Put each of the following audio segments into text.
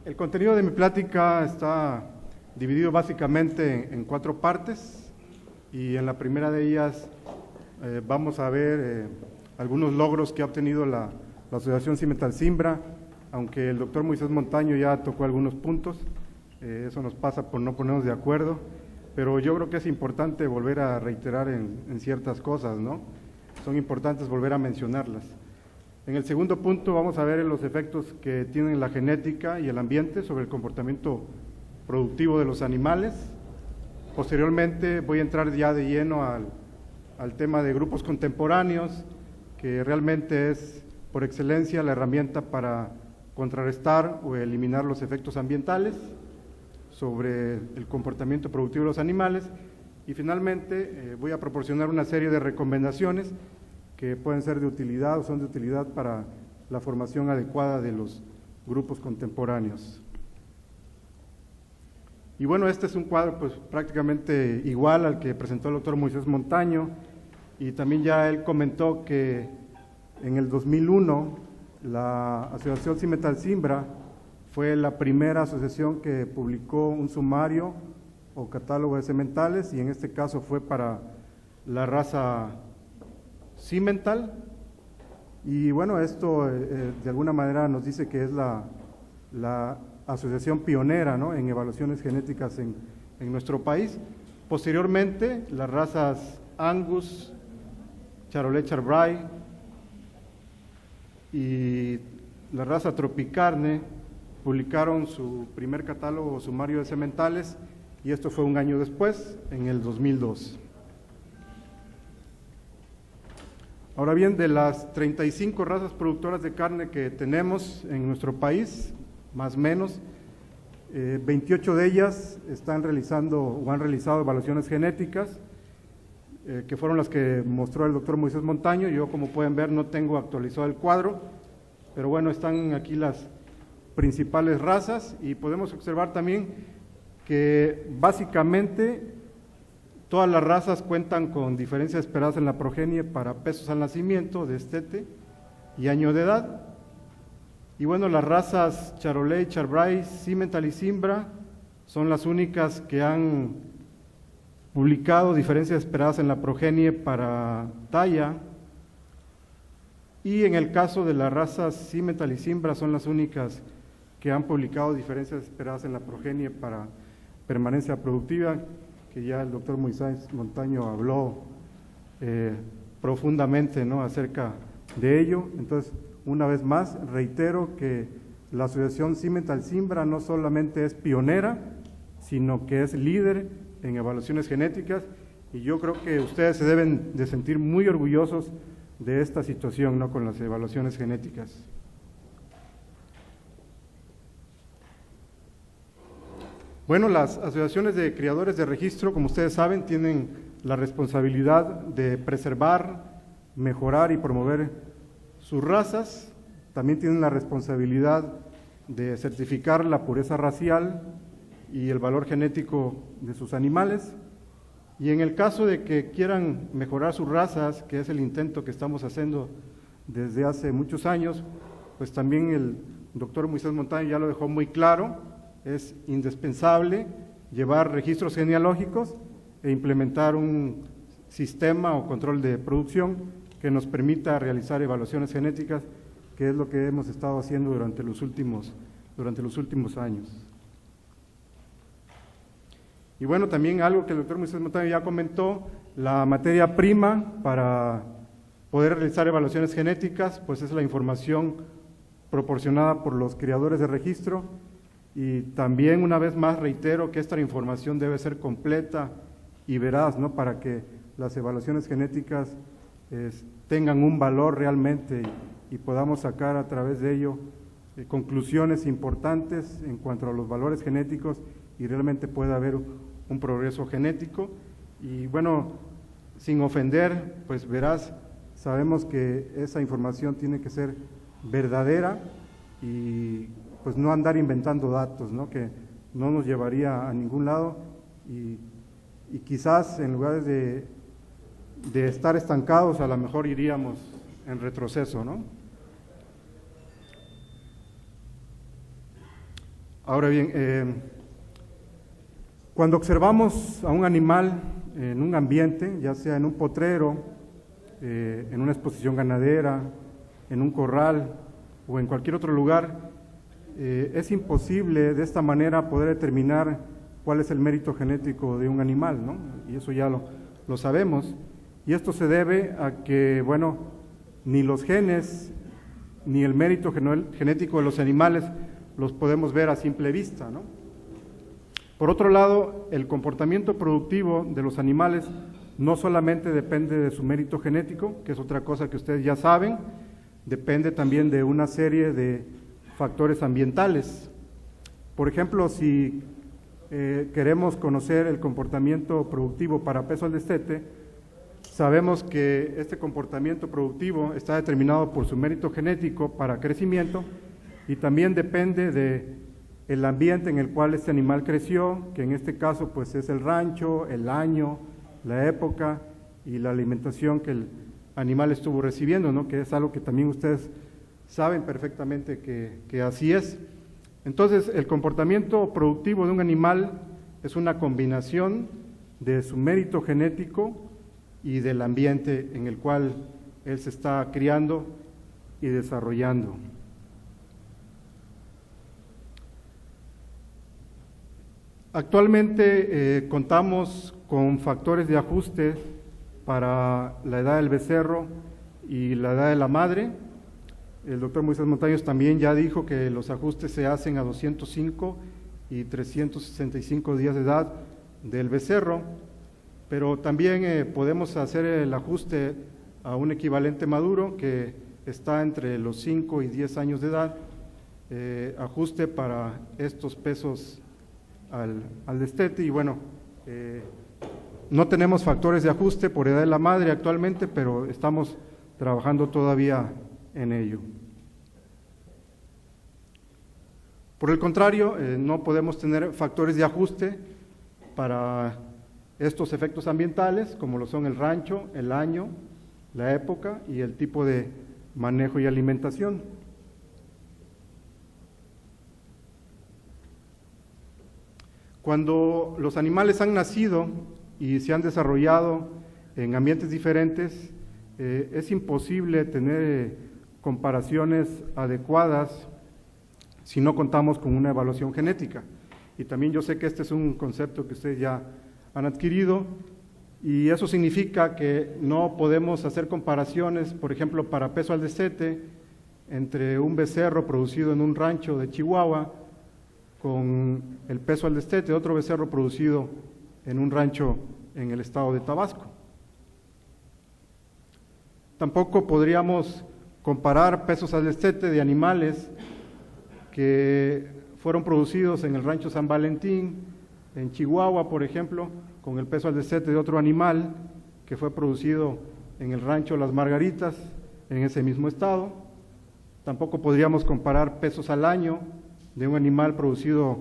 El contenido de mi plática está dividido básicamente en 4 partes y en la primera de ellas vamos a ver algunos logros que ha obtenido la Asociación Cimental Zimbra, aunque el doctor Moisés Montaño ya tocó algunos puntos, eso nos pasa por no ponernos de acuerdo, pero yo creo que es importante volver a reiterar en ciertas cosas, ¿no? Son importantes volver a mencionarlas. En el segundo punto vamos a ver los efectos que tienen la genética y el ambiente sobre el comportamiento productivo de los animales. Posteriormente voy a entrar ya de lleno al tema de grupos contemporáneos, que realmente es por excelencia la herramienta para contrarrestar o eliminar los efectos ambientales sobre el comportamiento productivo de los animales. Y finalmente voy a proporcionar una serie de recomendaciones que pueden ser de utilidad o son de utilidad para la formación adecuada de los grupos contemporáneos. Y bueno, este es un cuadro pues prácticamente igual al que presentó el doctor Moisés Montaño, y también ya él comentó que en el 2001 la Asociación Cimental Zimbra fue la primera asociación que publicó un sumario o catálogo de sementales, y en este caso fue para la raza Cimental. Y bueno, esto de alguna manera nos dice que es la asociación pionera, ¿no?, en evaluaciones genéticas en nuestro país. Posteriormente, las razas Angus, Charolais Charbray y la raza Tropicarne publicaron su primer catálogo o sumario de sementales, y esto fue un año después, en el 2002. Ahora bien, de las 35 razas productoras de carne que tenemos en nuestro país, más o menos, 28 de ellas están realizando o han realizado evaluaciones genéticas, que fueron las que mostró el doctor Moisés Montaño. Yo, como pueden ver, no tengo actualizado el cuadro, pero bueno, están aquí las principales razas, y podemos observar también que básicamente todas las razas cuentan con diferencias esperadas en la progenie para pesos al nacimiento, destete y año de edad. Y bueno, las razas Charolais, Charbray, Cimental y Zimbra son las únicas que han publicado diferencias esperadas en la progenie para talla, y en el caso de las razas Cimental y Zimbra son las únicas que han publicado diferencias esperadas en la progenie para permanencia productiva, que ya el doctor Moisés Montaño habló profundamente, ¿no?, acerca de ello. Entonces, una vez más, reitero que la Asociación Cimental Zimbra no solamente es pionera, sino que es líder en evaluaciones genéticas, y yo creo que ustedes se deben de sentir muy orgullosos de esta situación, ¿no?, con las evaluaciones genéticas. Bueno, las asociaciones de criadores de registro, como ustedes saben, tienen la responsabilidad de preservar, mejorar y promover sus razas. También tienen la responsabilidad de certificar la pureza racial y el valor genético de sus animales. Y en el caso de que quieran mejorar sus razas, que es el intento que estamos haciendo desde hace muchos años, pues también el doctor Moisés Montaño ya lo dejó muy claro. Es indispensable llevar registros genealógicos e implementar un sistema o control de producción que nos permita realizar evaluaciones genéticas, que es lo que hemos estado haciendo durante los últimos años. Y bueno, también algo que el doctor Moisés Montaño ya comentó, la materia prima para poder realizar evaluaciones genéticas, pues es la información proporcionada por los criadores de registro. Y también, una vez más, reitero que esta información debe ser completa y veraz, ¿no?, para que las evaluaciones genéticas tengan un valor realmente y podamos sacar a través de ello conclusiones importantes en cuanto a los valores genéticos, y realmente pueda haber un progreso genético. Y bueno, sin ofender, pues veraz, sabemos que esa información tiene que ser verdadera y pues no andar inventando datos, ¿no?, que no nos llevaría a ningún lado, y quizás en lugar de estar estancados, a lo mejor iríamos en retroceso, ¿no? Ahora bien, cuando observamos a un animal en un ambiente, ya sea en un potrero, en una exposición ganadera, en un corral o en cualquier otro lugar, es imposible de esta manera poder determinar cuál es el mérito genético de un animal, ¿no? Y eso ya lo sabemos. Y esto se debe a que, bueno, ni los genes ni el mérito genético de los animales los podemos ver a simple vista, ¿no? Por otro lado, el comportamiento productivo de los animales no solamente depende de su mérito genético, que es otra cosa que ustedes ya saben, depende también de una serie de factores ambientales. Por ejemplo, si queremos conocer el comportamiento productivo para peso al destete, sabemos que este comportamiento productivo está determinado por su mérito genético para crecimiento y también depende del ambiente en el cual este animal creció, que en este caso pues es el rancho, el año, la época y la alimentación que el animal estuvo recibiendo, ¿no? Que es algo que también ustedes saben perfectamente que así es. Entonces, el comportamiento productivo de un animal es una combinación de su mérito genético y del ambiente en el cual él se está criando y desarrollando. Actualmente contamos con factores de ajuste para la edad del becerro y la edad de la madre. El doctor Moisés Montaños también ya dijo que los ajustes se hacen a 205 y 365 días de edad del becerro, pero también podemos hacer el ajuste a un equivalente maduro que está entre los 5 y 10 años de edad, ajuste para estos pesos al destete. Y bueno, no tenemos factores de ajuste por edad de la madre actualmente, pero estamos trabajando todavía en ello. Por el contrario, no podemos tener factores de ajuste para estos efectos ambientales, como lo son el rancho, el año, la época y el tipo de manejo y alimentación. Cuando los animales han nacido y se han desarrollado en ambientes diferentes, es imposible tener comparaciones adecuadas si no contamos con una evaluación genética. Y también yo sé que este es un concepto que ustedes ya han adquirido, y eso significa que no podemos hacer comparaciones, por ejemplo, para peso al destete, entre un becerro producido en un rancho de Chihuahua con el peso al destete de otro becerro producido en un rancho en el estado de Tabasco. Tampoco podríamos comparar pesos al destete de animales que fueron producidos en el rancho San Valentín, en Chihuahua, por ejemplo, con el peso al destete de otro animal que fue producido en el rancho Las Margaritas, en ese mismo estado. Tampoco podríamos comparar pesos al año de un animal producido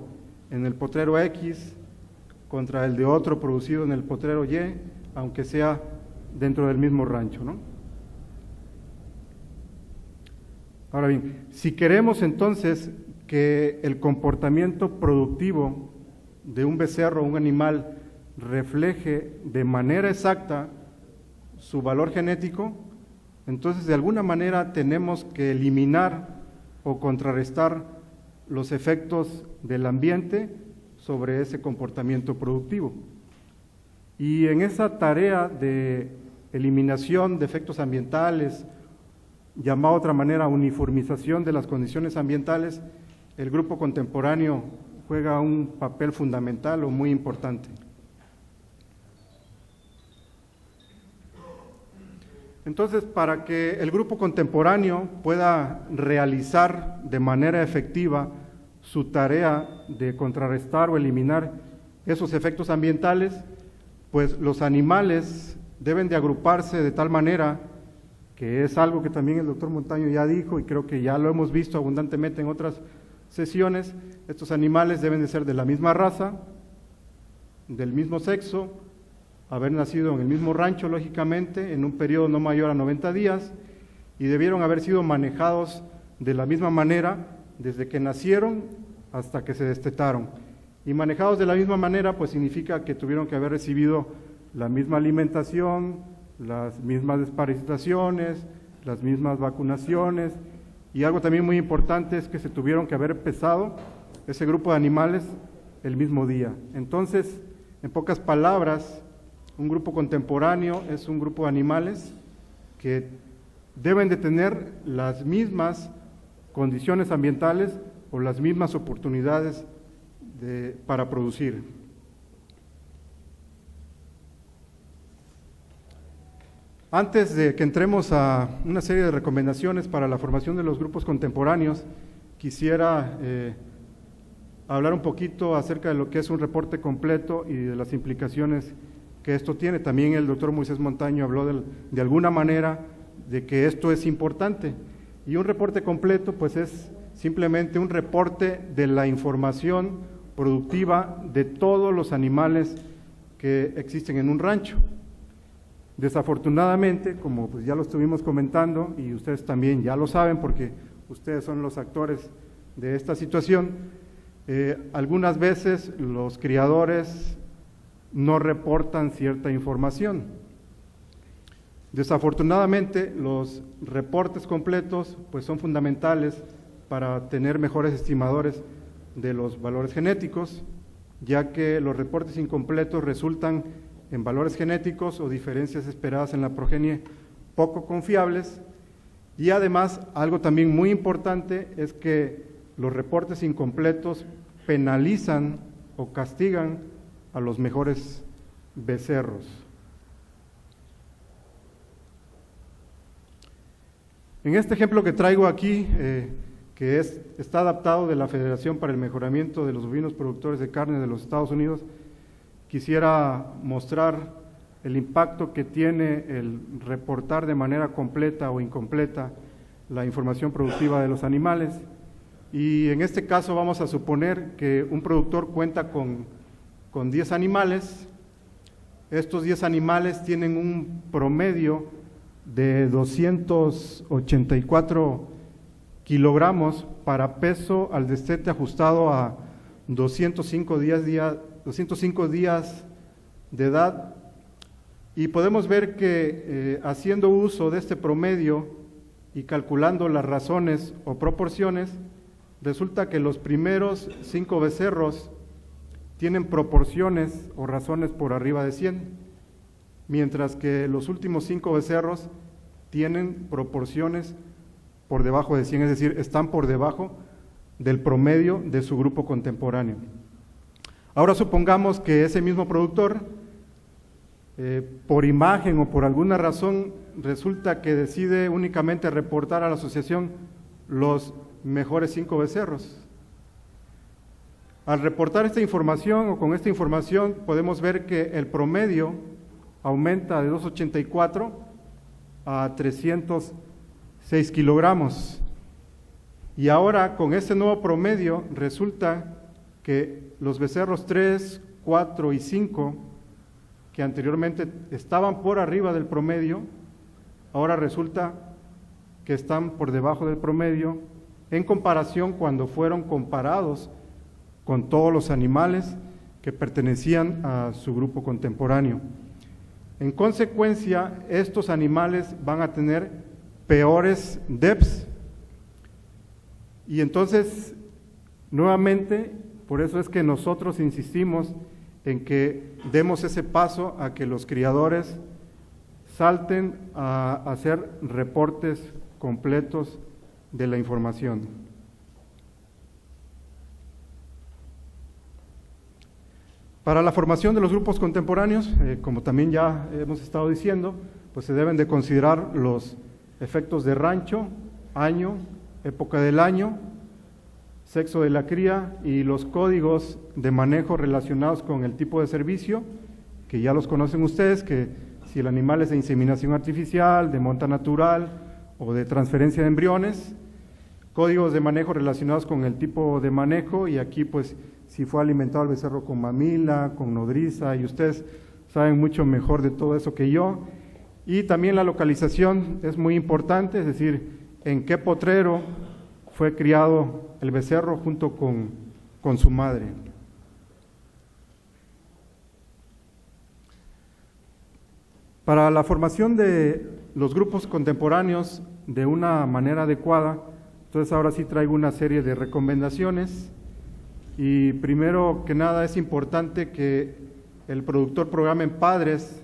en el potrero X contra el de otro producido en el potrero Y, aunque sea dentro del mismo rancho, ¿no? Ahora bien, si queremos entonces que el comportamiento productivo de un becerro o un animal refleje de manera exacta su valor genético, entonces de alguna manera tenemos que eliminar o contrarrestar los efectos del ambiente sobre ese comportamiento productivo. Y en esa tarea de eliminación de efectos ambientales, llamada de otra manera uniformización de las condiciones ambientales, el grupo contemporáneo juega un papel fundamental o muy importante. Entonces, para que el grupo contemporáneo pueda realizar de manera efectiva su tarea de contrarrestar o eliminar esos efectos ambientales, pues los animales deben de agruparse de tal manera, que es algo que también el doctor Montaño ya dijo y creo que ya lo hemos visto abundantemente en otras sesiones, estos animales deben de ser de la misma raza, del mismo sexo, haber nacido en el mismo rancho, lógicamente, en un periodo no mayor a 90 días, y debieron haber sido manejados de la misma manera desde que nacieron hasta que se destetaron. Y manejados de la misma manera, pues significa que tuvieron que haber recibido la misma alimentación, las mismas desparasitaciones, las mismas vacunaciones, y algo también muy importante es que se tuvieron que haber pesado ese grupo de animales el mismo día. Entonces, en pocas palabras, un grupo contemporáneo es un grupo de animales que deben de tener las mismas condiciones ambientales o las mismas oportunidades para producir. Antes de que entremos a una serie de recomendaciones para la formación de los grupos contemporáneos, quisiera hablar un poquito acerca de lo que es un reporte completo y de las implicaciones que esto tiene. También el doctor Moisés Montaño habló de alguna manera de que esto es importante. Y un reporte completo pues es simplemente un reporte de la información productiva de todos los animales que existen en un rancho. Desafortunadamente, como pues ya lo estuvimos comentando, y ustedes también ya lo saben porque ustedes son los actores de esta situación, algunas veces los criadores no reportan cierta información. Desafortunadamente, los reportes completos pues son fundamentales para tener mejores estimadores de los valores genéticos, ya que los reportes incompletos resultan en valores genéticos o diferencias esperadas en la progenie poco confiables, y además algo también muy importante es que los reportes incompletos penalizan o castigan a los mejores becerros. En este ejemplo que traigo aquí, que está adaptado de la Federación para el Mejoramiento de los Bovinos Productores de Carne de los Estados Unidos, quisiera mostrar el impacto que tiene el reportar de manera completa o incompleta la información productiva de los animales. Y en este caso vamos a suponer que un productor cuenta con 10 animales. Estos 10 animales tienen un promedio de 284 kilogramos para peso al destete ajustado a 205 días de edad, y podemos ver que haciendo uso de este promedio y calculando las razones o proporciones, resulta que los primeros 5 becerros tienen proporciones o razones por arriba de 100, mientras que los últimos 5 becerros tienen proporciones por debajo de 100, es decir, están por debajo del promedio de su grupo contemporáneo. Ahora supongamos que ese mismo productor, por imagen o por alguna razón, resulta que decide únicamente reportar a la asociación los mejores 5 becerros. Al reportar esta información o con esta información podemos ver que el promedio aumenta de 284 a 306 kilogramos. Y ahora con este nuevo promedio resulta que los becerros 3, 4 y 5, que anteriormente estaban por arriba del promedio, ahora resulta que están por debajo del promedio en comparación cuando fueron comparados con todos los animales que pertenecían a su grupo contemporáneo. En consecuencia, estos animales van a tener peores DEPs. Y entonces, nuevamente, por eso es que nosotros insistimos en que demos ese paso a que los criadores salten a hacer reportes completos de la información. Para la formación de los grupos contemporáneos, como también ya hemos estado diciendo, pues se deben de considerar los efectos de rancho, año, época del año, sexo de la cría y los códigos de manejo relacionados con el tipo de servicio, que ya los conocen ustedes, que si el animal es de inseminación artificial, de monta natural o de transferencia de embriones, códigos de manejo relacionados con el tipo de manejo, y aquí pues si fue alimentado el becerro con mamila, con nodriza, y ustedes saben mucho mejor de todo eso que yo. Y también la localización es muy importante, es decir, en qué potrero fue criado el becerro junto con con su madre. Para la formación de los grupos contemporáneos de una manera adecuada, entonces ahora sí traigo una serie de recomendaciones. Y primero que nada es importante que el productor programe padres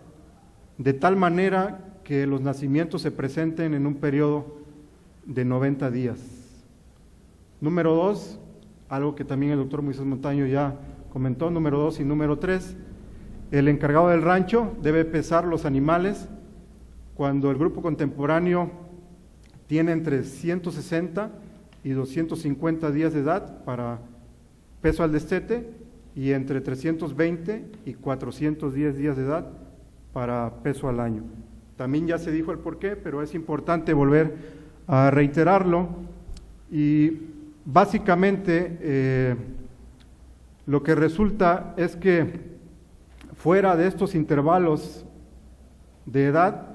de tal manera que los nacimientos se presenten en un periodo de 90 días. Número 2, algo que también el doctor Moisés Montaño ya comentó, número 2 y número 3, el encargado del rancho debe pesar los animales cuando el grupo contemporáneo tiene entre 160 y 250 días de edad para peso al destete y entre 320 y 410 días de edad para peso al año. También ya se dijo el porqué, pero es importante volver a reiterarlo. Y básicamente lo que resulta es que fuera de estos intervalos de edad,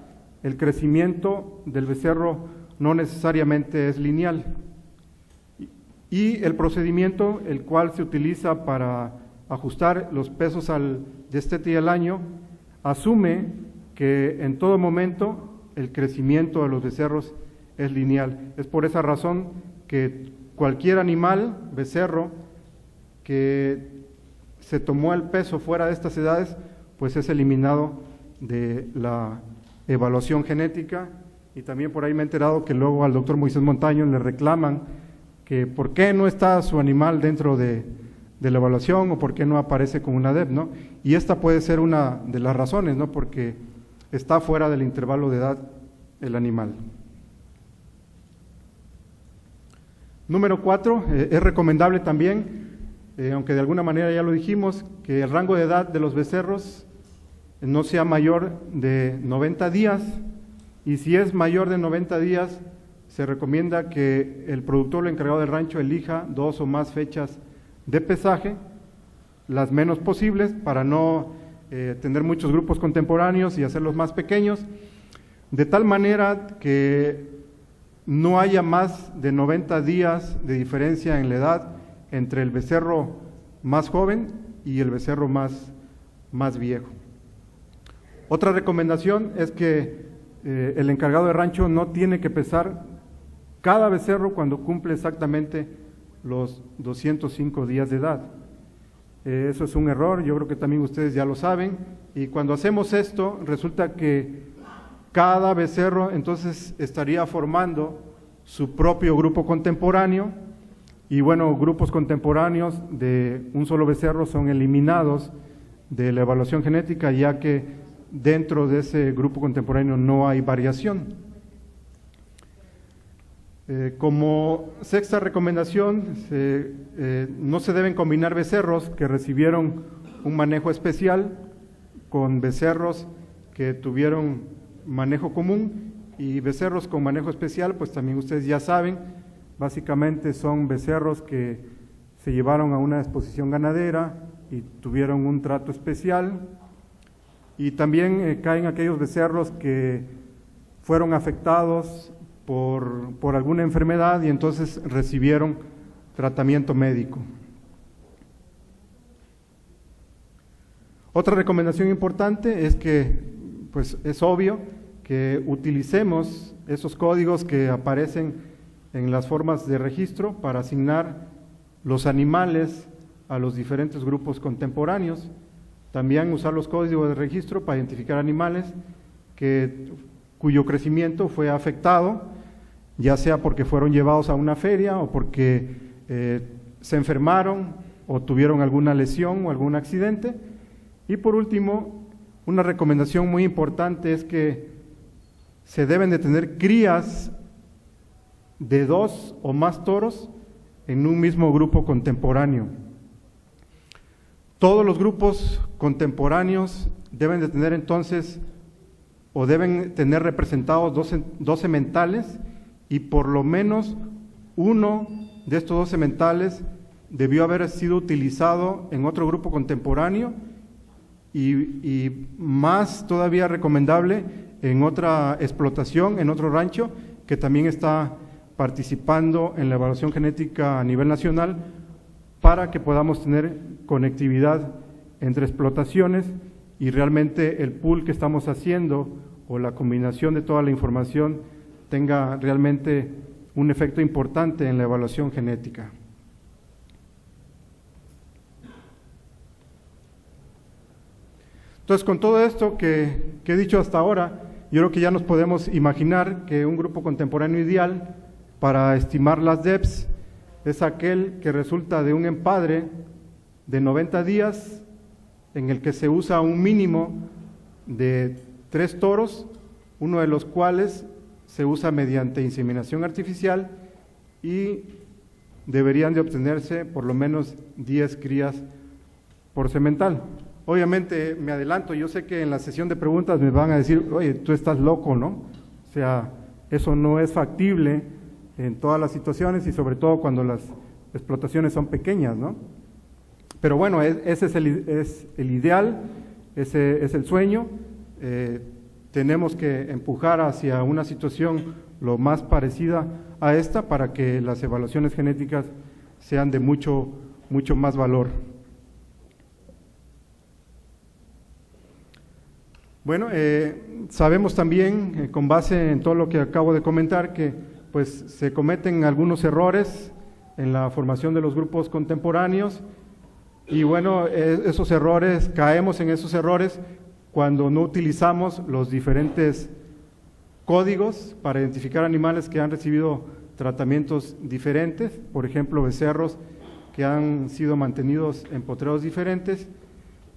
el crecimiento del becerro no necesariamente es lineal. Y el procedimiento, el cual se utiliza para ajustar los pesos al destete y al año, asume que en todo momento el crecimiento de los becerros es lineal. Es por esa razón que cualquier animal, becerro, que se tomó el peso fuera de estas edades, pues es eliminado de la evaluación genética. Y también por ahí me he enterado que luego al doctor Moisés Montaño le reclaman que por qué no está su animal dentro de la evaluación o por qué no aparece con una DEP, ¿no? Y esta puede ser una de las razones, ¿no? Porque está fuera del intervalo de edad el animal. Número 4, es recomendable también, aunque de alguna manera ya lo dijimos, que el rango de edad de los becerros no sea mayor de 90 días, y si es mayor de 90 días, se recomienda que el productor o el encargado del rancho elija 2 o más fechas de pesaje, las menos posibles, para no tener muchos grupos contemporáneos y hacerlos más pequeños, de tal manera que no haya más de 90 días de diferencia en la edad entre el becerro más joven y el becerro más viejo. Otra recomendación es que el encargado de rancho no tiene que pesar cada becerro cuando cumple exactamente los 205 días de edad. Eso es un error, yo creo que también ustedes ya lo saben, y cuando hacemos esto resulta que cada becerro entonces estaría formando su propio grupo contemporáneo, y bueno, grupos contemporáneos de un solo becerro son eliminados de la evaluación genética, ya que dentro de ese grupo contemporáneo no hay variación. Como sexta recomendación, no se deben combinar becerros que recibieron un manejo especial con becerros que tuvieron manejo común, y becerros con manejo especial, pues también ustedes ya saben, básicamente son becerros que se llevaron a una exposición ganadera y tuvieron un trato especial, y también caen aquellos becerros que fueron afectados por alguna enfermedad y entonces recibieron tratamiento médico. Otra recomendación importante es que, pues es obvio, que utilicemos esos códigos que aparecen en las formas de registro para asignar los animales a los diferentes grupos contemporáneos. También usar los códigos de registro para identificar animales cuyo crecimiento fue afectado, ya sea porque fueron llevados a una feria o porque se enfermaron o tuvieron alguna lesión o algún accidente. Y por último, una recomendación muy importante es que se deben de tener crías de 2 o más toros en un mismo grupo contemporáneo. Todos los grupos contemporáneos deben de tener entonces, o deben tener representados 12 sementales, y por lo menos uno de estos 12 sementales debió haber sido utilizado en otro grupo contemporáneo, y más todavía recomendable en otra explotación, en otro rancho, que también está participando en la evaluación genética a nivel nacional, para que podamos tener conectividad entre explotaciones y realmente el pool que estamos haciendo o la combinación de toda la información tenga realmente un efecto importante en la evaluación genética. Entonces, con todo esto que he dicho hasta ahora, yo creo que ya nos podemos imaginar que un grupo contemporáneo ideal para estimar las DEPs es aquel que resulta de un empadre de 90 días en el que se usa un mínimo de 3 toros, uno de los cuales se usa mediante inseminación artificial y deberían de obtenerse por lo menos 10 crías por semental. Obviamente me adelanto, yo sé que en la sesión de preguntas me van a decir, oye, tú estás loco, ¿no? O sea, eso no es factible en todas las situaciones y sobre todo cuando las explotaciones son pequeñas, ¿no? Pero bueno, ese es el ideal, ese es el sueño. Tenemos que empujar hacia una situación lo más parecida a esta para que las evaluaciones genéticas sean de mucho más valor. Bueno, sabemos también, con base en todo lo que acabo de comentar, que pues se cometen algunos errores en la formación de los grupos contemporáneos y bueno, esos errores, caemos en esos errores cuando no utilizamos los diferentes códigos para identificar animales que han recibido tratamientos diferentes, por ejemplo, becerros que han sido mantenidos en potreros diferentes.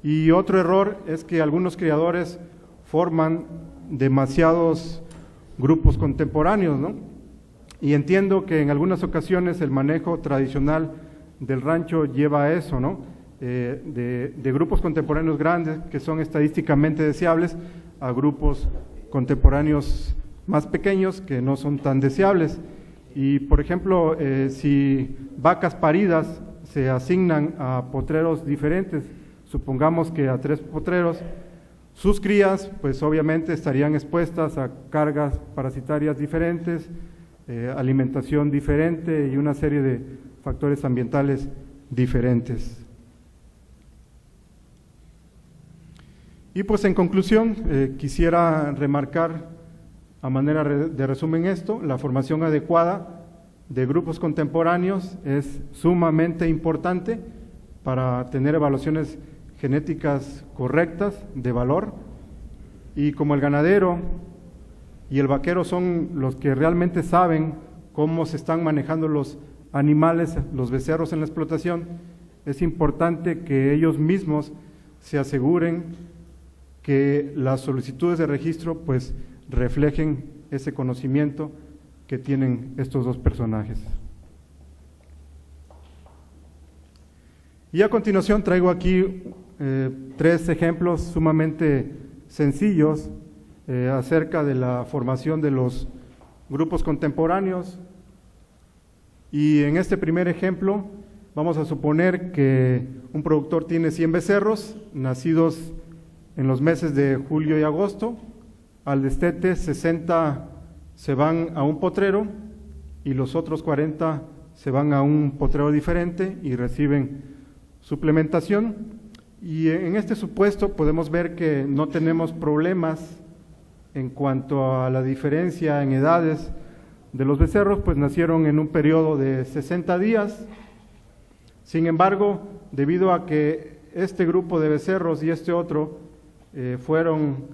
Y otro error es que algunos criadores forman demasiados grupos contemporáneos, ¿no? Y entiendo que en algunas ocasiones el manejo tradicional del rancho lleva a eso, ¿no? De grupos contemporáneos grandes que son estadísticamente deseables a grupos contemporáneos más pequeños que no son tan deseables. Y por ejemplo, si vacas paridas se asignan a potreros diferentes, supongamos que a 3 potreros, sus crías pues obviamente estarían expuestas a cargas parasitarias diferentes, alimentación diferente y una serie de factores ambientales diferentes. Y pues en conclusión, quisiera remarcar a manera de resumen esto: la formación adecuada de grupos contemporáneos es sumamente importante para tener evaluaciones genéticas correctas de valor, y como el ganadero y el vaquero son los que realmente saben cómo se están manejando los animales, los becerros en la explotación, es importante que ellos mismos se aseguren que las solicitudes de registro pues reflejen ese conocimiento que tienen estos dos personajes. Y a continuación traigo aquí 3 ejemplos sumamente sencillos acerca de la formación de los grupos contemporáneos. Y en este primer ejemplo vamos a suponer que un productor tiene 100 becerros nacidos en los meses de julio y agosto. Al destete 60 se van a un potrero y los otros 40 se van a un potrero diferente y reciben suplementación. Y en este supuesto podemos ver que no tenemos problemas en cuanto a la diferencia en edades de los becerros, pues nacieron en un periodo de 60 días. Sin embargo, debido a que este grupo de becerros y este otro fueron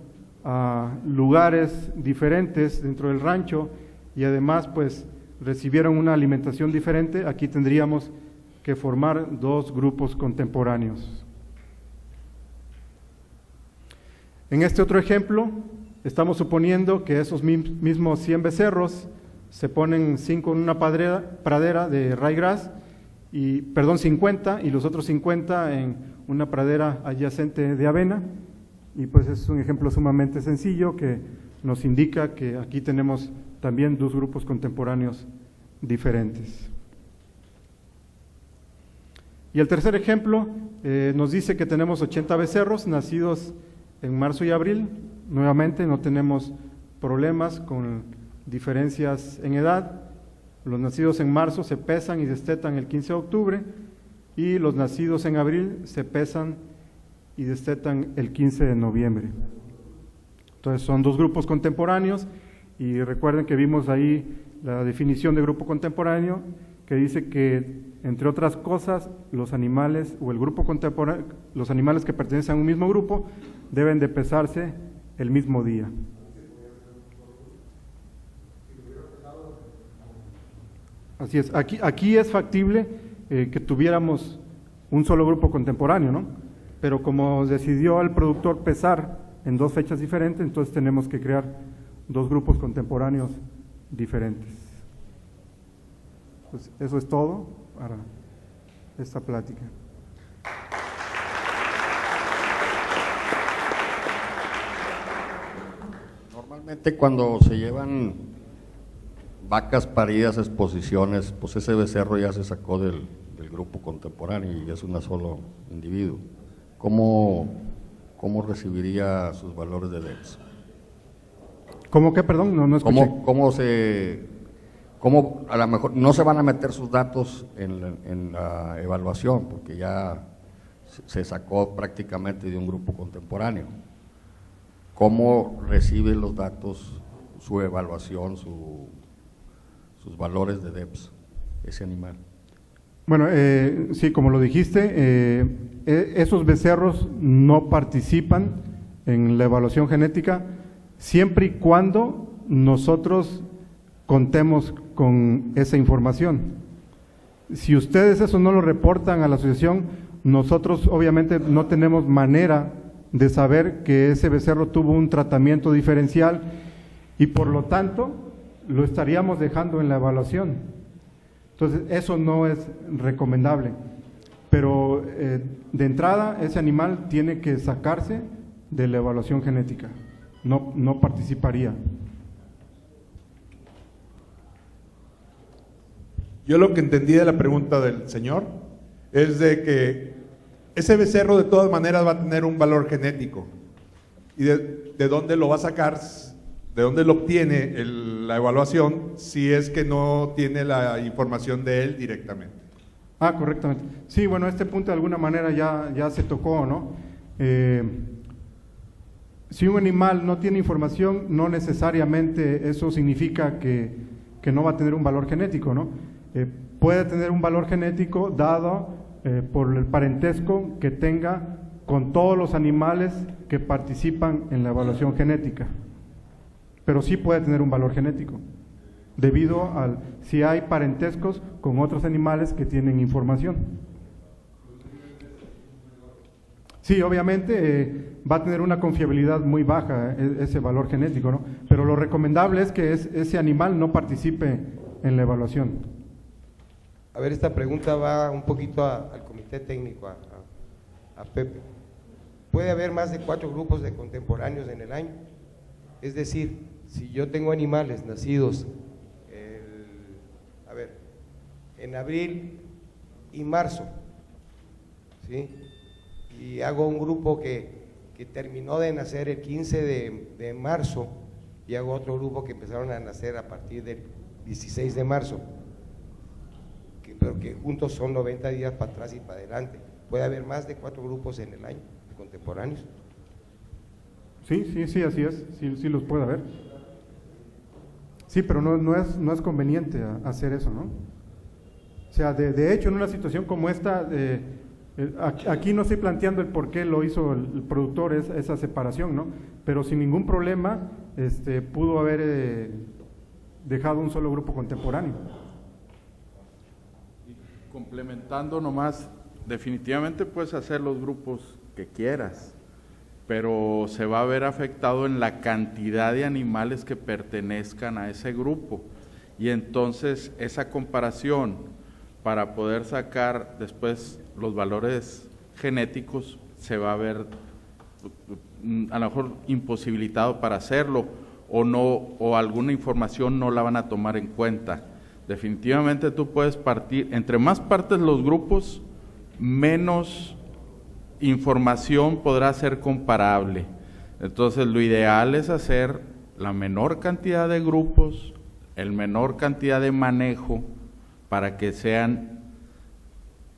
a lugares diferentes dentro del rancho y además pues recibieron una alimentación diferente, aquí tendríamos que formar 2 grupos contemporáneos. En este otro ejemplo, estamos suponiendo que esos mismos 100 becerros se ponen 5 en una pradera de ryegrass, 50, y los otros 50 en una pradera adyacente de avena, y pues es un ejemplo sumamente sencillo que nos indica que aquí tenemos también 2 grupos contemporáneos diferentes. Y el tercer ejemplo nos dice que tenemos 80 becerros nacidos en marzo y abril. Nuevamente no tenemos problemas con diferencias en edad. Los nacidos en marzo se pesan y destetan el 15 de octubre y los nacidos en abril se pesan y destetan el 15 de noviembre. Entonces son dos grupos contemporáneos, y recuerden que vimos ahí la definición de grupo contemporáneo, que dice que, entre otras cosas, los animales o el grupo contemporáneo, los animales que pertenecen a un mismo grupo deben de pesarse el mismo día. Así es, aquí es factible que tuviéramos un solo grupo contemporáneo, ¿no? Pero como decidió el productor pesar en dos fechas diferentes, entonces tenemos que crear dos grupos contemporáneos diferentes. Pues eso es todo para esta plática. Normalmente cuando se llevan vacas paridas a exposiciones, pues ese becerro ya se sacó del grupo contemporáneo y es un solo individuo. ¿Cómo recibiría sus valores de DEPS? ¿Cómo que, perdón? No escuché. ¿Cómo a lo mejor no se van a meter sus datos en la evaluación, porque ya se sacó prácticamente de un grupo contemporáneo? ¿Cómo recibe los datos, su evaluación, sus valores de DEPS, ese animal? Bueno, sí, como lo dijiste, esos becerros no participan en la evaluación genética siempre y cuando nosotros contemos con esa información. Si ustedes eso no lo reportan a la asociación, nosotros obviamente no tenemos manera de saber que ese becerro tuvo un tratamiento diferencial y por lo tanto lo estaríamos dejando en la evaluación. Entonces eso no es recomendable, pero de entrada ese animal tiene que sacarse de la evaluación genética, no participaría. Yo lo que entendí de la pregunta del señor es de que ese becerro de todas maneras va a tener un valor genético. ¿Y de dónde lo va a sacar? ¿De dónde lo obtiene la evaluación si es que no tiene la información de él directamente? Ah, correctamente. Sí, bueno, este punto de alguna manera ya se tocó, ¿no? Si un animal no tiene información, no necesariamente eso significa que no va a tener un valor genético, ¿no? Puede tener un valor genético dado por el parentesco que tenga con todos los animales que participan en la evaluación genética, pero sí puede tener un valor genético, debido a si hay parentescos con otros animales que tienen información. Sí, obviamente va a tener una confiabilidad muy baja ese valor genético, ¿no? Pero lo recomendable es que ese animal no participe en la evaluación. A ver, esta pregunta va un poquito al comité técnico, a Pepe. ¿Puede haber más de 4 grupos de contemporáneos en el año? Es decir, si yo tengo animales nacidos en abril y marzo, ¿sí? Y hago un grupo que terminó de nacer el 15 de marzo y hago otro grupo que empezaron a nacer a partir del 16 de marzo, pero que juntos son 90 días para atrás y para adelante. ¿Puede haber más de 4 grupos en el año contemporáneos? Sí, así es, sí los puede haber. Sí, pero no es conveniente hacer eso, ¿no? O sea, de hecho, en una situación como esta, aquí no estoy planteando el por qué lo hizo el productor esa separación, ¿no? Pero sin ningún problema pudo haber dejado un solo grupo contemporáneo. Complementando nomás, definitivamente puedes hacer los grupos que quieras, pero se va a ver afectado en la cantidad de animales que pertenezcan a ese grupo, y entonces esa comparación para poder sacar después los valores genéticos se va a ver a lo mejor imposibilitado para hacerlo, o alguna información no la van a tomar en cuenta. Definitivamente tú puedes partir, entre más partes los grupos, menos información podrá ser comparable. Entonces lo ideal es hacer la menor cantidad de grupos, el menor cantidad de manejo, para que sean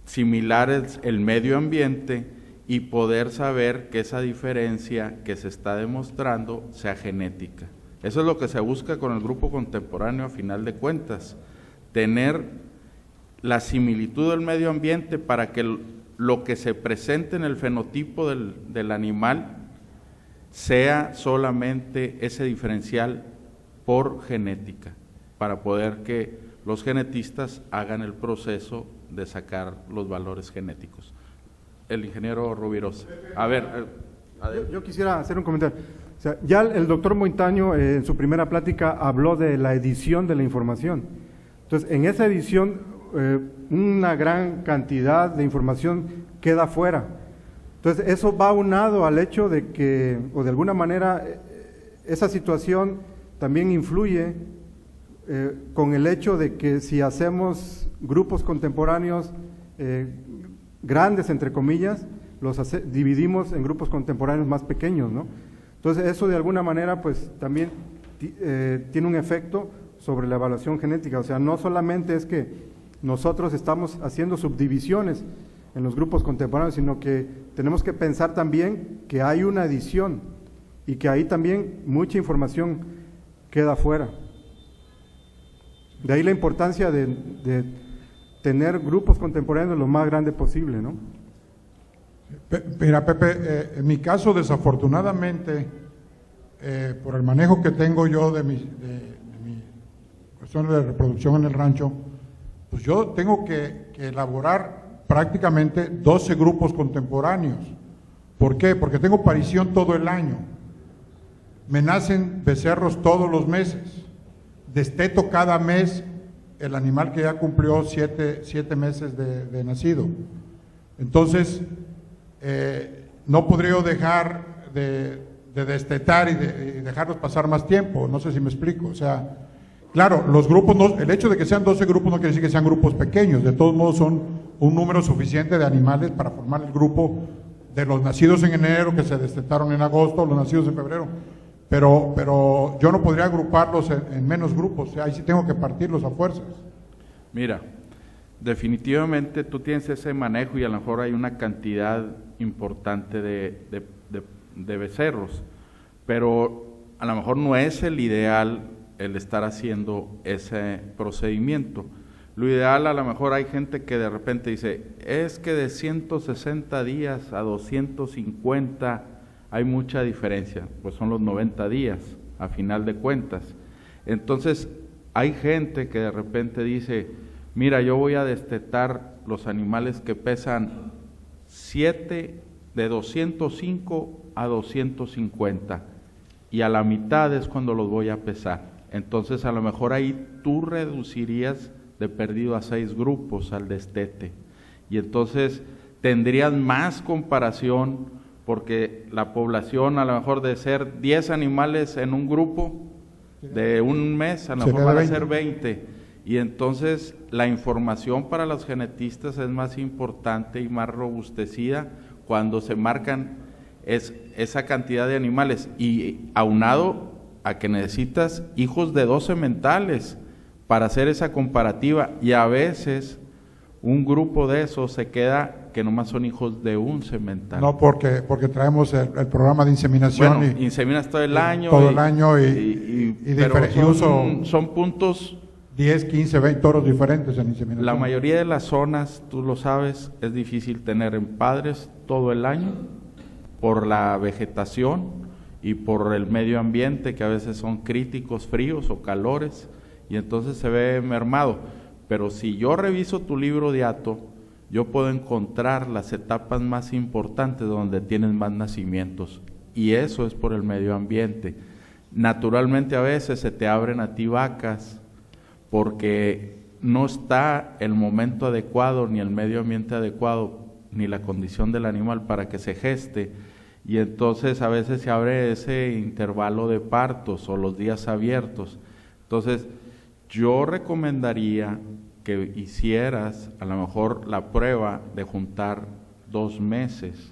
similares el medio ambiente y poder saber que esa diferencia que se está demostrando sea genética. Eso es lo que se busca con el grupo contemporáneo a final de cuentas, tener la similitud del medio ambiente para que lo que se presente en el fenotipo del animal sea solamente ese diferencial por genética, para poder que los genetistas hagan el proceso de sacar los valores genéticos. El ingeniero Rubirosa. A ver. Yo quisiera hacer un comentario. O sea, ya el doctor Mointaño en su primera plática habló de la edición de la información. Entonces, en esa edición, una gran cantidad de información queda fuera. Entonces, eso va aunado al hecho de que, o de alguna manera, esa situación también influye con el hecho de que si hacemos grupos contemporáneos grandes, entre comillas, dividimos en grupos contemporáneos más pequeños, ¿no? Entonces, eso de alguna manera, pues, también tiene un efecto sobre la evaluación genética. O sea, no solamente es que nosotros estamos haciendo subdivisiones en los grupos contemporáneos, sino que tenemos que pensar también que hay una edición y que ahí también mucha información queda fuera. De ahí la importancia de tener grupos contemporáneos lo más grande posible, ¿no? Mira, Pepe, en mi caso, desafortunadamente, por el manejo que tengo yo de mi cuestión de reproducción en el rancho, pues yo tengo que elaborar prácticamente 12 grupos contemporáneos. ¿Por qué? Porque tengo parición todo el año. Me nacen becerros todos los meses. Desteto cada mes el animal que ya cumplió 7 meses de nacido. Entonces, no podría dejar de destetar y dejarlos pasar más tiempo. No sé si me explico. O sea, claro, los grupos, el hecho de que sean 12 grupos no quiere decir que sean grupos pequeños. De todos modos, son un número suficiente de animales para formar el grupo de los nacidos en enero, que se destetaron en agosto, los nacidos en febrero. Pero yo no podría agruparlos en menos grupos. O sea, ahí sí tengo que partirlos a fuerzas. Mira, definitivamente tú tienes ese manejo y a lo mejor hay una cantidad importante de becerros, pero a lo mejor no es el ideal el estar haciendo ese procedimiento. Lo ideal, a lo mejor hay gente que de repente dice, es que de 160 días a 250 hay mucha diferencia, pues son los 90 días a final de cuentas. Entonces hay gente que de repente dice, mira, yo voy a destetar los animales que pesan 7, de 205 a 250, y a la mitad es cuando los voy a pesar. Entonces a lo mejor ahí tú reducirías de perdido a 6 grupos al destete, y entonces tendrías más comparación, porque la población a lo mejor de ser 10 animales en un grupo de un mes, a lo mejor van a ser 20, y entonces la información para los genetistas es más importante y más robustecida cuando se marcan esa cantidad de animales, y aunado a que necesitas hijos de 12 sementales para hacer esa comparativa, y a veces un grupo de esos se queda que nomás son hijos de un semental. No, porque traemos el programa de inseminación. Bueno, inseminas todo el año. Todo el año pero son puntos. 10, 15, 20 toros diferentes en inseminación. La mayoría de las zonas, tú lo sabes, es difícil tener en padres todo el año por la vegetación y por el medio ambiente, que a veces son críticos, fríos o calores, y entonces se ve mermado. Pero si yo reviso tu libro de hato, yo puedo encontrar las etapas más importantes donde tienes más nacimientos, y eso es por el medio ambiente. Naturalmente a veces se te abren a ti vacas porque no está el momento adecuado, ni el medio ambiente adecuado, ni la condición del animal para que se geste, y entonces a veces se abre ese intervalo de partos o los días abiertos. Entonces yo recomendaría que hicieras a lo mejor la prueba de juntar 2 meses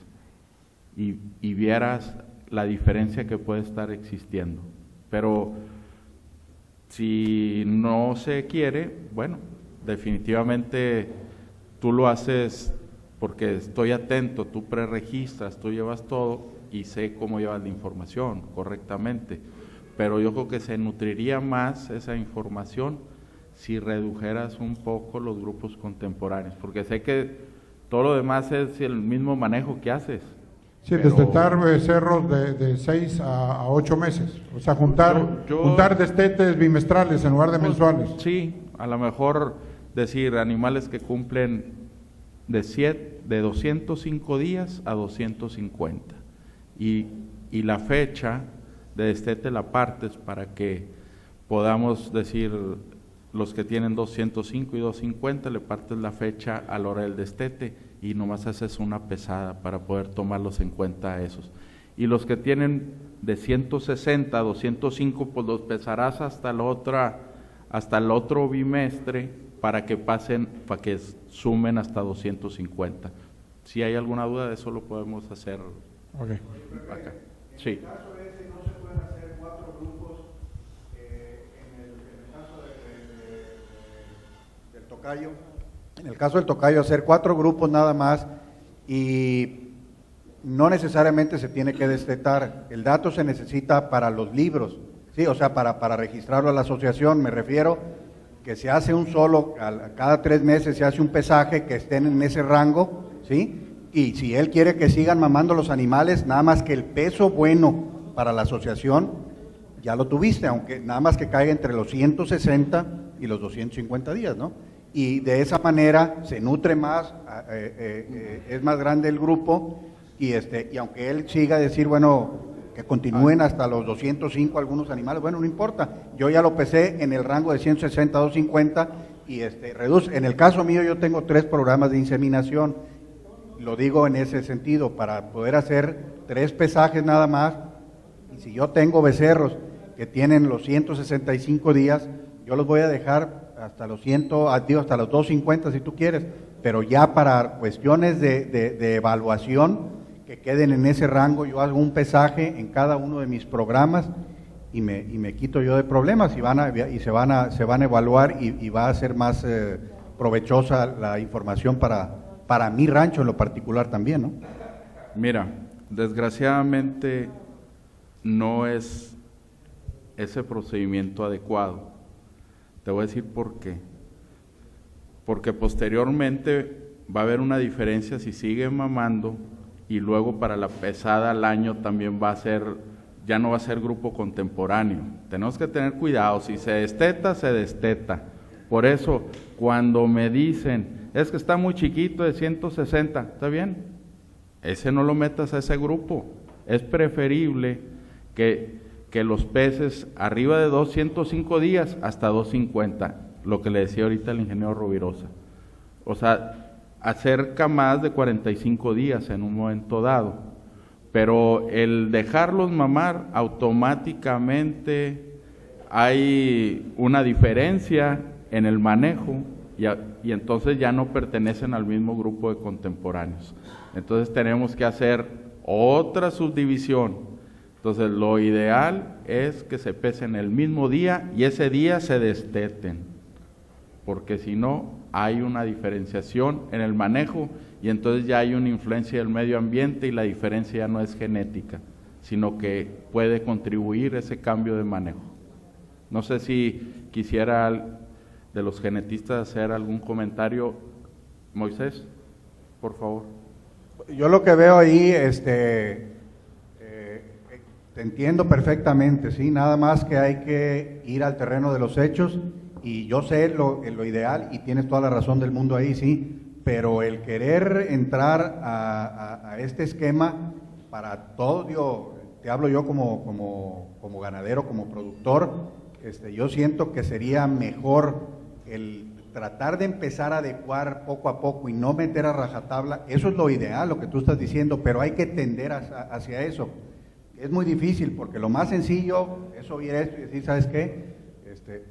y vieras la diferencia que puede estar existiendo. Pero si no se quiere, bueno, definitivamente tú lo haces porque estoy atento, tú preregistras, tú llevas todo y sé cómo llevas la información correctamente, pero yo creo que se nutriría más esa información si redujeras un poco los grupos contemporáneos, porque sé que todo lo demás es el mismo manejo que haces. Sí, pero destetar becerros de 6 a 8 meses, o sea, juntar destetes bimestrales en lugar de mensuales. Sí, a lo mejor decir animales que cumplen de 205 días a 250 y la fecha de destete la partes para que podamos decir los que tienen 205 y 250 le partes la fecha a la hora del destete y nomás haces una pesada para poder tomarlos en cuenta a esos. Y los que tienen de 160 a 205 pues los pesarás hasta el otro bimestre para que pasen, para que sumen hasta 250. Si hay alguna duda de eso lo podemos hacer acá. Sí. En el caso ese no se pueden hacer 4 grupos, en el caso del tocayo. En el caso del tocayo, hacer 4 grupos nada más y no necesariamente se tiene que destetar. El dato se necesita para los libros, sí, o sea, para registrarlo a la asociación, me refiero que se hace un solo, cada 3 meses se hace un pesaje que estén en ese rango, ¿sí? Y si él quiere que sigan mamando los animales, nada más que el peso bueno para la asociación, ya lo tuviste, aunque nada más que caiga entre los 160 y los 250 días, ¿no? Y de esa manera se nutre más, es más grande el grupo, y aunque él siga a decir, bueno, que continúen hasta los 205 algunos animales, bueno, no importa, yo ya lo pesé en el rango de 160 a 250 y reduce. En el caso mío yo tengo 3 programas de inseminación, lo digo en ese sentido, para poder hacer 3 pesajes nada más, y si yo tengo becerros que tienen los 165 días, yo los voy a dejar hasta los hasta los 250 si tú quieres, pero ya para cuestiones de evaluación, que queden en ese rango, yo hago un pesaje en cada uno de mis programas y me quito yo de problemas y se van a evaluar y va a ser más provechosa la información para mi rancho en lo particular también, ¿no? Mira, desgraciadamente no es ese procedimiento adecuado. Te voy a decir por qué. Porque posteriormente va a haber una diferencia si sigue mamando y luego para la pesada al año también ya no va a ser grupo contemporáneo. Tenemos que tener cuidado, si se desteta, se desteta. Por eso, cuando me dicen, es que está muy chiquito de 160, ¿está bien? Ese no lo metas a ese grupo. Es preferible que los peces arriba de 205 días hasta 250, lo que le decía ahorita el ingeniero Rovirosa. O sea, acerca más de 45 días en un momento dado, pero el dejarlos mamar automáticamente hay una diferencia en el manejo y entonces ya no pertenecen al mismo grupo de contemporáneos. Entonces tenemos que hacer otra subdivisión. Entonces lo ideal es que se pesen el mismo día y ese día se desteten, porque si no hay una diferenciación en el manejo y entonces ya hay una influencia del medio ambiente y la diferencia ya no es genética, sino que puede contribuir ese cambio de manejo. No sé si quisiera de los genetistas hacer algún comentario. Moisés, por favor. Yo lo que veo ahí, te entiendo perfectamente, ¿sí? Nada más que hay que ir al terreno de los hechos y yo sé lo ideal y tienes toda la razón del mundo ahí, sí, pero el querer entrar a este esquema para todo, te hablo yo como ganadero, como productor, yo siento que sería mejor el tratar de empezar a adecuar poco a poco y no meter a rajatabla. Eso es lo ideal, lo que tú estás diciendo, pero hay que tender hacia eso. Es muy difícil porque lo más sencillo es oír esto y decir, ¿sabes qué?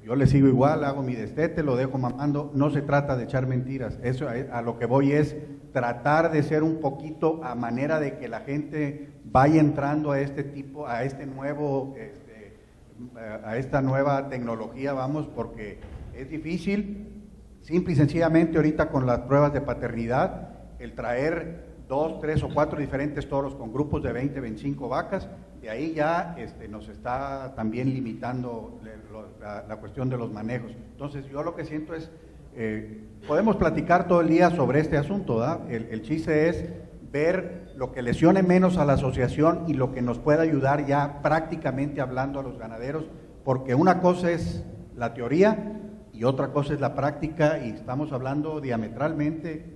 Yo le sigo igual, hago mi destete, lo dejo mamando. No se trata de echar mentiras, eso a lo que voy es tratar de ser un poquito a manera de que la gente vaya entrando a este tipo, a esta nueva tecnología, vamos, porque es difícil, simple y sencillamente ahorita con las pruebas de paternidad, el traer 2, 3 o 4 diferentes toros con grupos de 20, 25 vacas, de ahí ya nos está también limitando la cuestión de los manejos. Entonces yo lo que siento es, podemos platicar todo el día sobre este asunto, ¿verdad? El chiste es ver lo que lesione menos a la asociación y lo que nos pueda ayudar ya prácticamente hablando a los ganaderos, porque una cosa es la teoría y otra cosa es la práctica, y estamos hablando diametralmente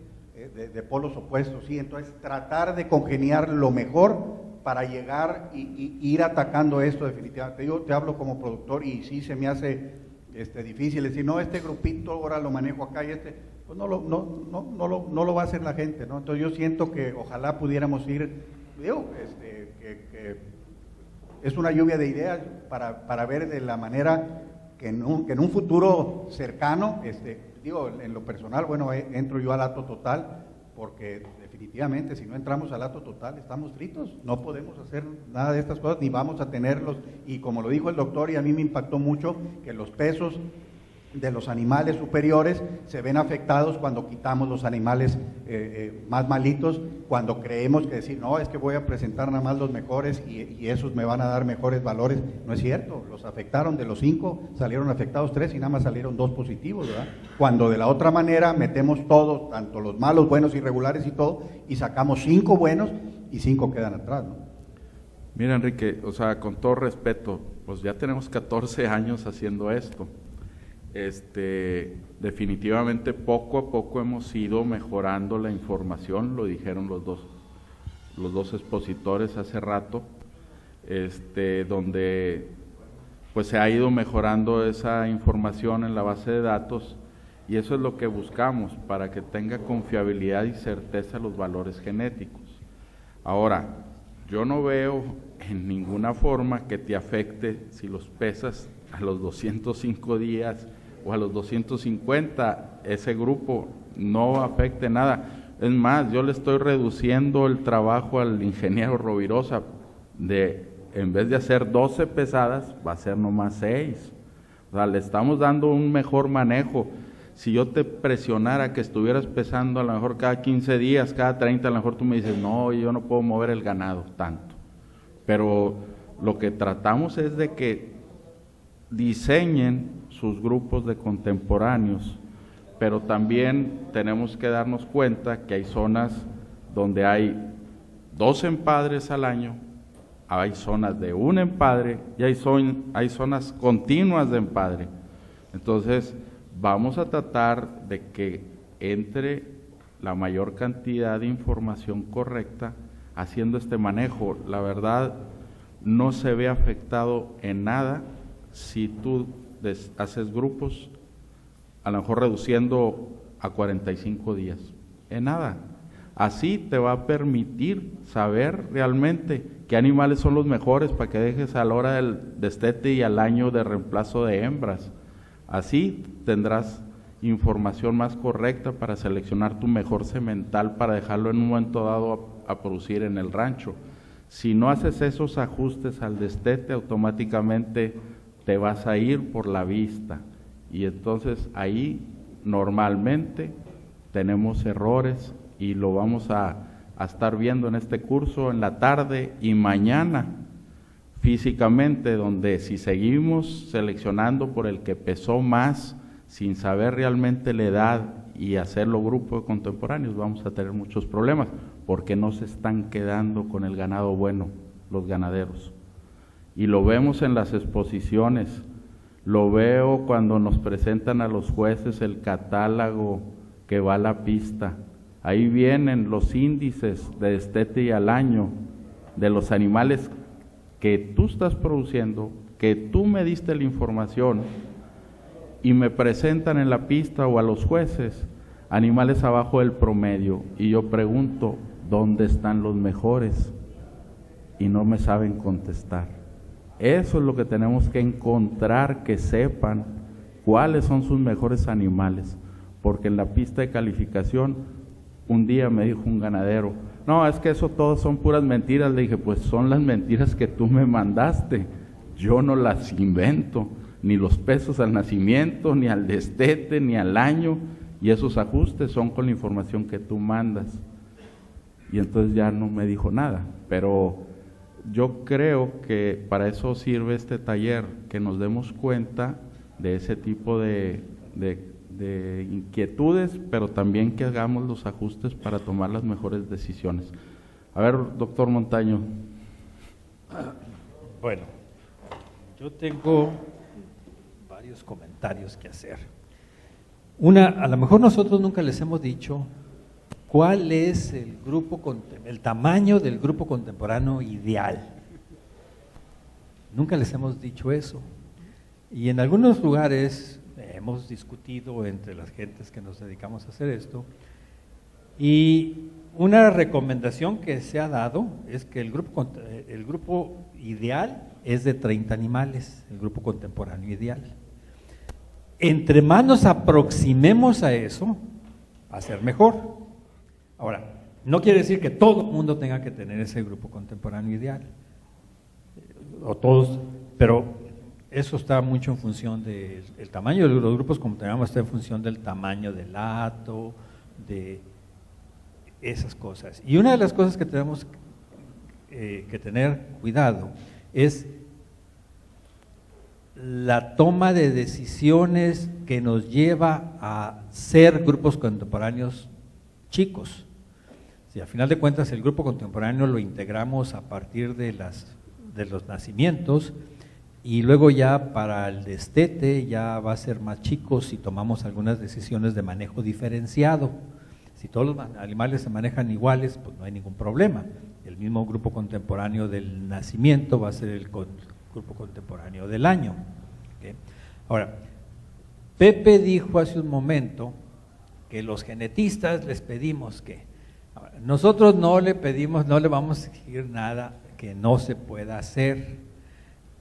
de polos opuestos, ¿sí? Entonces tratar de congeniar lo mejor para llegar y ir atacando esto definitivamente. Yo te hablo como productor y sí se me hace difícil decir, no, este grupito ahora lo manejo acá y pues no lo va a hacer la gente, ¿no? Entonces yo siento que ojalá pudiéramos ir, que es una lluvia de ideas para ver de la manera que en un futuro cercano, en lo personal, bueno, entro yo al acto total, porque definitivamente si no entramos al acto total estamos fritos, no podemos hacer nada de estas cosas, ni vamos a tenerlos, y como lo dijo el doctor, y a mí me impactó mucho, que los pesos de los animales superiores se ven afectados cuando quitamos los animales más malitos, cuando creemos que decir, no, es que voy a presentar nada más los mejores y esos me van a dar mejores valores. No es cierto, los afectaron, de los 5 salieron afectados 3 y nada más salieron 2 positivos, ¿verdad? Cuando de la otra manera metemos todos, tanto los malos, buenos, irregulares y todo, y sacamos 5 buenos y 5 quedan atrás, ¿no? Mira, Enrique, o sea, con todo respeto, pues ya tenemos 14 años haciendo esto. Definitivamente poco a poco hemos ido mejorando la información, lo dijeron los dos expositores hace rato, donde pues se ha ido mejorando esa información en la base de datos, y eso es lo que buscamos, para que tenga confiabilidad y certeza los valores genéticos. Ahora, yo no veo en ninguna forma que te afecte si los pesas a los 205 días o a los 250, ese grupo no afecte nada. Es más, yo le estoy reduciendo el trabajo al ingeniero Rovirosa, en vez de hacer 12 pesadas, va a ser nomás 6. O sea, le estamos dando un mejor manejo. Si yo te presionara que estuvieras pesando a lo mejor cada 15 días, cada 30, a lo mejor tú me dices, no, yo no puedo mover el ganado tanto. Pero lo que tratamos es de que diseñen sus grupos de contemporáneos, pero también tenemos que darnos cuenta que hay zonas donde hay 2 empadres al año, hay zonas de 1 empadre y hay zonas continuas de empadre. Entonces vamos a tratar de que entre la mayor cantidad de información correcta haciendo este manejo. La verdad, no se ve afectado en nada si tú haces grupos, a lo mejor reduciendo a 45 días, en nada. Así te va a permitir saber realmente qué animales son los mejores para que dejes a la hora del destete y al año de reemplazo de hembras. Así tendrás información más correcta para seleccionar tu mejor semental para dejarlo en un momento dado a producir en el rancho. Si no haces esos ajustes al destete, automáticamente te vas a ir por la vista, y entonces ahí normalmente tenemos errores, y lo vamos a estar viendo en este curso en la tarde y mañana físicamente, donde si seguimos seleccionando por el que pesó más sin saber realmente la edad y hacerlo grupo de contemporáneos, vamos a tener muchos problemas, porque no se están quedando con el ganado bueno los ganaderos. Y lo vemos en las exposiciones, lo veo cuando nos presentan a los jueces el catálogo que va a la pista. Ahí vienen los índices de destete y al año de los animales que tú estás produciendo, que tú me diste la información, y me presentan en la pista o a los jueces animales abajo del promedio, y yo pregunto, ¿dónde están los mejores? Y no me saben contestar. Eso es lo que tenemos que encontrar, que sepan cuáles son sus mejores animales, porque en la pista de calificación un día me dijo un ganadero, no, es que eso todo son puras mentiras. Le dije, pues son las mentiras que tú me mandaste, yo no las invento. ni los pesos al nacimiento, ni al destete, ni al año, y esos ajustes son con la información que tú mandas. Y entonces ya no me dijo nada, pero yo creo que para eso sirve este taller, que nos demos cuenta de ese tipo de inquietudes, pero también que hagamos los ajustes para tomar las mejores decisiones. A ver, doctor Montaño. Bueno, yo tengo varios comentarios que hacer. A lo mejor nosotros nunca les hemos dicho cuál es el tamaño del grupo contemporáneo ideal. Nunca les hemos dicho eso. Y en algunos lugares hemos discutido entre las gentes que nos dedicamos a hacer esto, y una recomendación que se ha dado es que el grupo ideal es de 30 animales, el grupo contemporáneo ideal. Entre más nos aproximemos a eso, va a ser mejor. Ahora, no quiere decir que todo el mundo tenga que tener ese grupo contemporáneo ideal, o todos, pero eso está mucho en función del tamaño de los grupos contemporáneos, está en función del tamaño del hato, de esas cosas. Y una de las cosas que tenemos que tener cuidado es la toma de decisiones que nos lleva a ser grupos contemporáneos chicos. Si al final de cuentas el grupo contemporáneo lo integramos a partir de los nacimientos, y luego ya para el destete ya va a ser más chico si tomamos algunas decisiones de manejo diferenciado. Si todos los animales se manejan iguales, pues no hay ningún problema. El mismo grupo contemporáneo del nacimiento va a ser el grupo contemporáneo del año. ¿Okay? Ahora, Pepe dijo hace un momento que los genetistas les pedimos que… Nosotros no le pedimos, no le vamos a exigir nada que no se pueda hacer.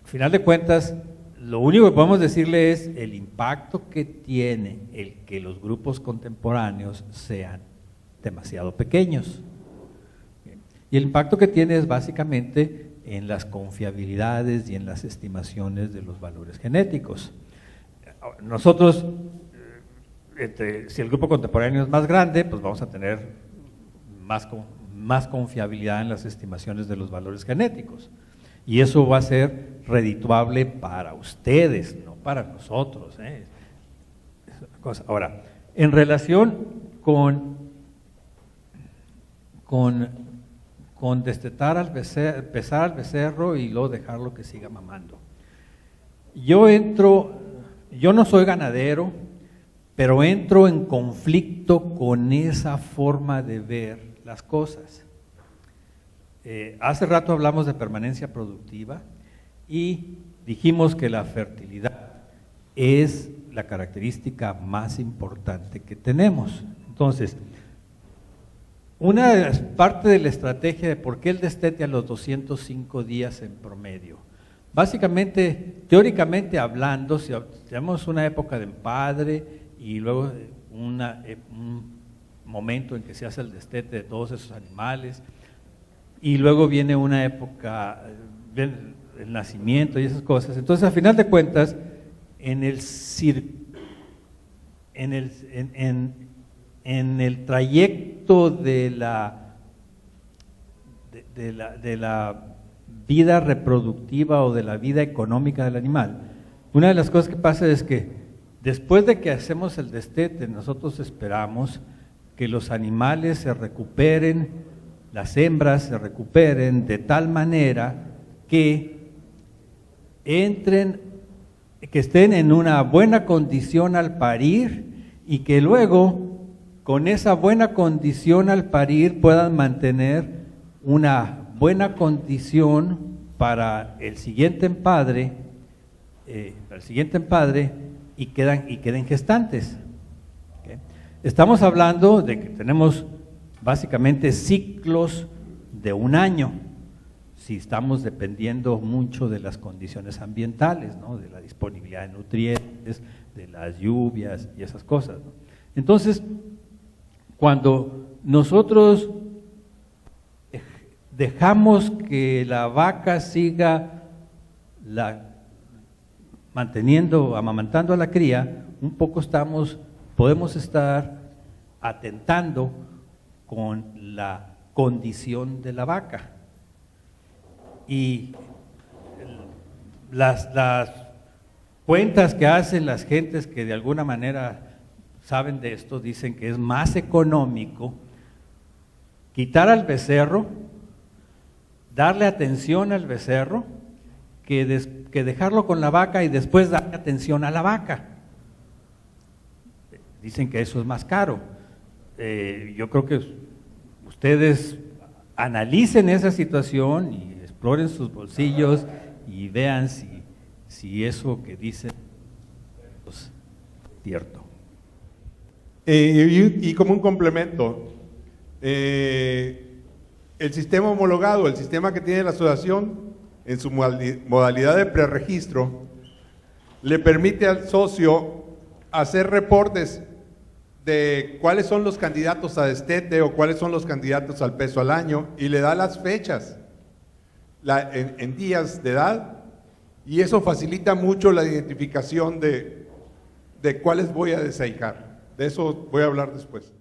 Al final de cuentas, lo único que podemos decirle es el impacto que tiene el que los grupos contemporáneos sean demasiado pequeños. Y el impacto que tiene es básicamente en las confiabilidades y en las estimaciones de los valores genéticos. Nosotros, si el grupo contemporáneo es más grande, pues vamos a tener más confiabilidad en las estimaciones de los valores genéticos. Y eso va a ser redituable para ustedes, no para nosotros. Ahora, en relación con destetar al becerro, pesar al becerro y luego dejarlo que siga mamando. Yo no soy ganadero, pero entro en conflicto con esa forma de ver las cosas. Hace rato hablamos de permanencia productiva y dijimos que la fertilidad es la característica más importante que tenemos. Entonces, una de las partes de la estrategia de por qué el destete a los 205 días en promedio, básicamente, teóricamente hablando, si tenemos una época de empadre y luego un momento en que se hace el destete de todos esos animales, y luego viene una época, el nacimiento y esas cosas. Entonces, al final de cuentas, en el trayecto de la vida reproductiva o de la vida económica del animal, una de las cosas que pasa es que después de que hacemos el destete, nosotros esperamos que los animales se recuperen, las hembras se recuperen de tal manera que estén en una buena condición al parir y que luego con esa buena condición al parir puedan mantener una buena condición para el siguiente empadre, y queden gestantes. ¿Okay? Estamos hablando de que tenemos básicamente ciclos de un año, si estamos dependiendo mucho de las condiciones ambientales, ¿no? De la disponibilidad de nutrientes, de las lluvias y esas cosas, ¿no? Entonces, cuando nosotros dejamos que la vaca siga amamantando a la cría, un poco podemos estar atentando con la condición de la vaca. Y las cuentas que hacen las gentes que de alguna manera saben de esto, dicen que es más económico quitar al becerro, darle atención al becerro, que dejarlo con la vaca y después darle atención a la vaca. Dicen que eso es más caro. Yo creo que ustedes analicen esa situación y exploren sus bolsillos y vean si eso que dicen es cierto. Y como un complemento, el sistema homologado, el sistema que tiene la asociación en su modalidad de preregistro, le permite al socio hacer reportes de cuáles son los candidatos a destete o cuáles son los candidatos al peso al año, y le da las fechas en días de edad, y eso facilita mucho la identificación de cuáles voy a desahijar. De eso voy a hablar después.